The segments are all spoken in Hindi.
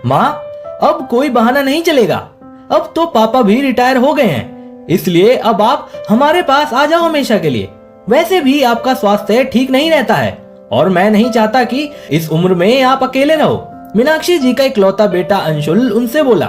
माँ, अब कोई बहाना नहीं चलेगा। अब तो पापा भी रिटायर हो गए हैं, इसलिए अब आप हमारे पास आ जाओ हमेशा के लिए। वैसे भी आपका स्वास्थ्य ठीक नहीं रहता है और मैं नहीं चाहता कि इस उम्र में आप अकेले रहो। मीनाक्षी जी का इकलौता बेटा अंशुल उनसे बोला।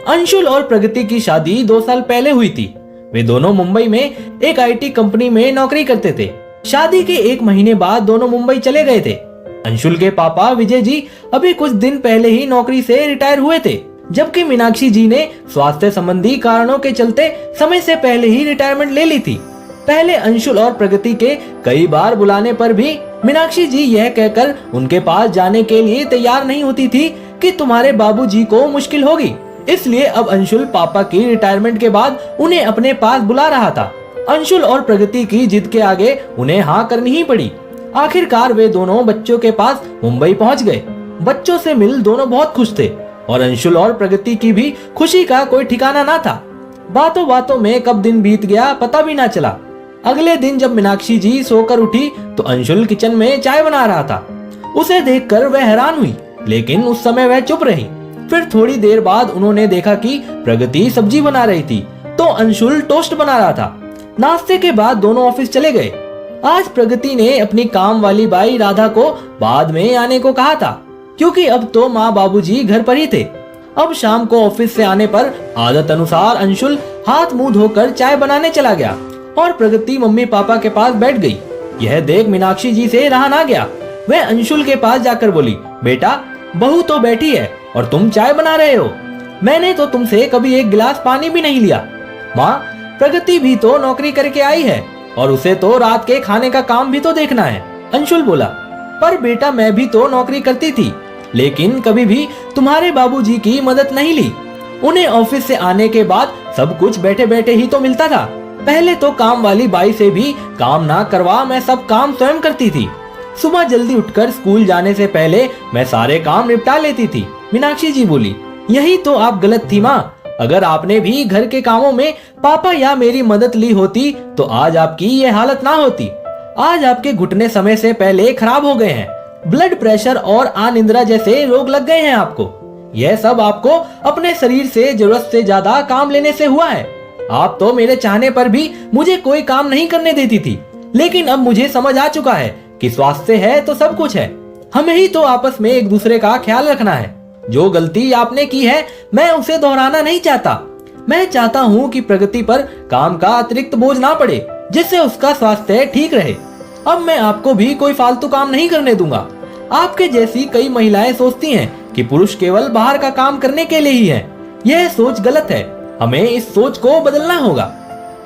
अंशुल और प्रगति की शादी 2 साल पहले हुई थी। वे दोनों मुंबई में एक IT कंपनी में नौकरी करते थे। शादी के 1 महीने बाद दोनों मुंबई चले गए थे। अंशुल के पापा विजय जी अभी कुछ दिन पहले ही नौकरी से रिटायर हुए थे, जबकि मीनाक्षी जी ने स्वास्थ्य संबंधी कारणों के चलते समय से पहले ही रिटायरमेंट ले ली थी। पहले अंशुल और प्रगति के कई बार बुलाने पर भी मीनाक्षी जी यह कहकर उनके पास जाने के लिए तैयार नहीं होती थी कि तुम्हारे बाबूजी को मुश्किल होगी। इसलिए अब अंशुल पापा की रिटायरमेंट के बाद उन्हें अपने पास बुला रहा था। अंशुल और प्रगति की जिद के आगे उन्हें हाँ करनी ही पड़ी। आखिरकार वे दोनों बच्चों के पास मुंबई पहुंच गए। बच्चों से मिल दोनों बहुत खुश थे और अंशुल और प्रगति की भी खुशी का कोई ठिकाना ना था। बातों बातों में कब दिन बीत गया पता भी ना चला। अगले दिन जब मीनाक्षी जी सोकर उठी तो अंशुल किचन में चाय बना रहा था। उसे देखकर वह हैरान हुई, लेकिन उस समय वह चुप रही। फिर थोड़ी देर बाद उन्होंने देखा कि प्रगति सब्जी बना रही थी तो अंशुल टोस्ट बना रहा था। नाश्ते के बाद दोनों ऑफिस चले गए। आज प्रगति ने अपनी काम वाली बाई राधा को बाद में आने को कहा था, क्योंकि अब तो माँ बाबूजी घर पर ही थे। अब शाम को ऑफिस से आने पर आदत अनुसार अंशुल हाथ मुंह धोकर चाय बनाने चला गया और प्रगति मम्मी पापा के पास बैठ गई। यह देख मीनाक्षी जी से रहा ना गया। वह अंशुल के पास जाकर बोली, बेटा, बहू तो बैठी है और तुम चाय बना रहे हो। मैंने तो तुमसे कभी एक गिलास पानी भी नहीं लिया। माँ, प्रगति भी तो नौकरी करके आई है और उसे तो रात के खाने का काम भी तो देखना है। अंशुल बोला, पर बेटा मैं भी तो नौकरी करती थी, लेकिन कभी भी तुम्हारे बाबूजी की मदद नहीं ली। उन्हें ऑफिस से आने के बाद सब कुछ बैठे बैठे ही तो मिलता था। पहले तो काम वाली बाई से भी काम ना करवा मैं सब काम स्वयं करती थी। सुबह जल्दी उठकर स्कूल जाने से पहले मैं सारे काम निपटा लेती थी। मीनाक्षी जी बोली, यही तो आप गलत थी माँ। अगर आपने भी घर के कामों में पापा या मेरी मदद ली होती तो आज आपकी ये हालत ना होती। आज आपके घुटने समय से पहले खराब हो गए हैं। ब्लड प्रेशर और अनिद्रा जैसे रोग लग गए हैं आपको। यह सब आपको अपने शरीर से जरूरत से ज्यादा काम लेने से हुआ है। आप तो मेरे चाहने पर भी मुझे कोई काम नहीं करने देती थी, लेकिन अब मुझे समझ आ चुका है कि स्वास्थ्य है तो सब कुछ है। हमें ही तो आपस में एक दूसरे का ख्याल रखना है। जो गलती आपने की है मैं उसे दोहराना नहीं चाहता। मैं चाहता हूँ कि प्रगति पर काम का अतिरिक्त बोझ ना पड़े, जिससे उसका स्वास्थ्य ठीक रहे। अब मैं आपको भी कोई फालतू काम नहीं करने दूंगा। आपके जैसी कई महिलाएं सोचती हैं कि पुरुष केवल बाहर का काम करने के लिए ही है। यह सोच गलत है। हमें इस सोच को बदलना होगा।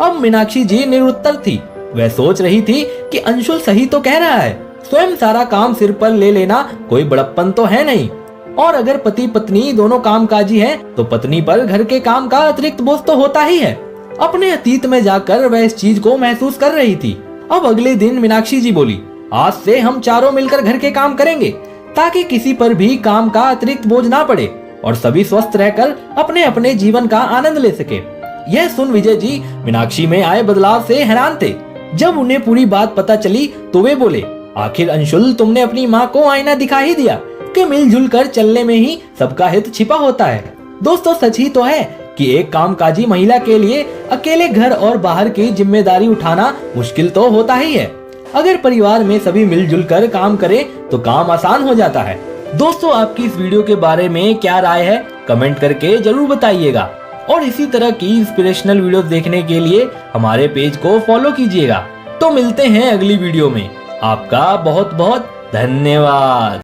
अब मीनाक्षी जी निरुत्तर थी। वह सोच रही थी कि अंशुल सही तो कह रहा है। स्वयं सारा काम सिर पर ले लेना कोई बड़प्पन तो है नहीं, और अगर पति पत्नी दोनों कामकाजी हैं, तो पत्नी पर घर के काम का अतिरिक्त बोझ तो होता ही है। अपने अतीत में जाकर वह इस चीज को महसूस कर रही थी। अब अगले दिन मीनाक्षी जी बोली, आज से हम चारों मिलकर घर के काम करेंगे ताकि किसी पर भी काम का अतिरिक्त बोझ ना पड़े और सभी स्वस्थ रहकर अपने अपने जीवन का आनंद ले सके। यह सुन विजय जी मीनाक्षी में आए बदलाव से हैरान थे। जब उन्हें पूरी बात पता चली तो वे बोले, आखिर अंशुल, तुमने अपनी माँ को आईना दिखा ही दिया कि मिलजुल कर चलने में ही सबका हित छिपा होता है। दोस्तों, सच ही तो है कि एक कामकाजी महिला के लिए अकेले घर और बाहर की जिम्मेदारी उठाना मुश्किल तो होता ही है। अगर परिवार में सभी मिलजुल कर काम करें तो काम आसान हो जाता है। दोस्तों, आपकी इस वीडियो के बारे में क्या राय है कमेंट करके जरूर बताइएगा, और इसी तरह की इंस्पिरेशनल वीडियोस देखने के लिए हमारे पेज को फॉलो कीजिएगा। तो मिलते हैं अगली वीडियो में। आपका बहुत बहुत धन्यवाद।